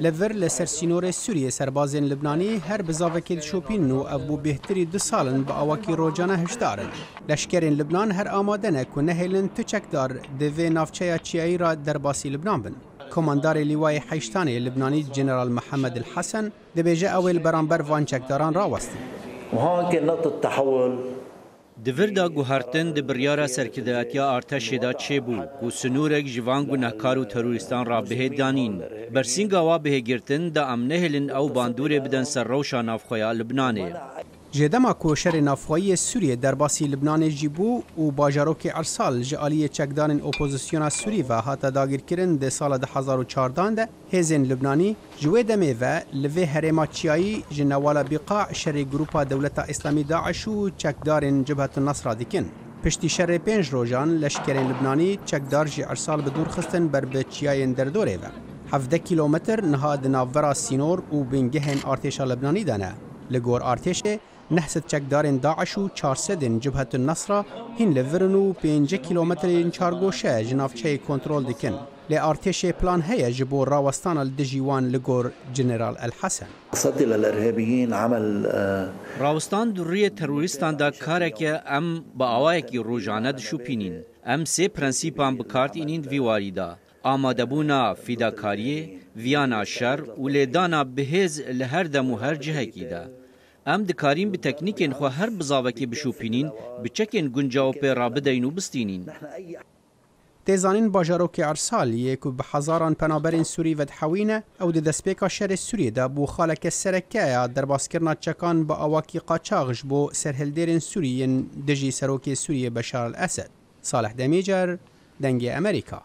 لور لسر سینور سوریه سربازین لبنانی هر بزاوکیل شوپین و ابو بهتری 2 سالن با اواکی روجانه هشدارن. لشکرین لبنان هر آماده نه که نهیلن تچکدار دوی نافچه چیایی را در باسی لبنان بن. کماندار لیوای حیشتانی لبنانی جنرال محمد الحسن دبیجه اول برانبر وان چکداران راوستی. وهون كان نقطة تحول. دوردا گوهرتن د بریارا سرکرداتیا ارتش دا چبو گو سنورک جوان گو نکارو تروریستان را به دانین برسینگا وا به گرتن دا امنهلن او باندور بدن سر روشا نافخویا لبنانه جدما کوشر نافخوایی سوریه در باسی لبنان جیبو و باجاروک ارسال جالی چکدان اپوزیسیون سوری و هاتا داگیر کرن ده سال 2014 ده هزین لبنانی جوی دمه و لوی هرما چیایی جنوالا بقاع شر گروپا دولت اسلامی داعش و چکدارن جبهت النصر دیکن پشتی شر 5 روزان لشکرین لبنانی چکدار جی ارسال بدور خستن بر به چیاین در دوره و 17 کیلومتر نهاد ناورا سینور و بنگهن ارتش لبنانی دانه لگور ارتش نحست چکدارن داعش و 400 جبهت النصر هین لورن و 5 کیلومتر چارگوشه جنافچه کنترل دکن لی ارتش پلان هیا جبو راوستان الدجیوان لگور جنرال الحسن صدي للارهابيين عمل راوستان دوری تروریستان دا کارک ام با اوایکی روزانه دشوپینین ام سه پرنسیپان بکارت اینین ویواری دا آمادبونا فیداکاریه ویانا شر و لیدانا بهز لهر دم و هر جهه کی دا ام دکاریم به تکنیکین خو هر بزاوکی بشوپینین بچکین گنجاو پی رابطه و بستینین تیزانین باجاروک ارسال یکو به هزاران پنابرین سوری و دحوینه او د دسپیکا شر سوریه دا بو خالک سرکه در باسکرنا چکان با اواکی قاچاغش بو سرهلدیرین سوریین دجی سروک سوریه بشار الاسد. صالح دمیجر، دنگ امریکا.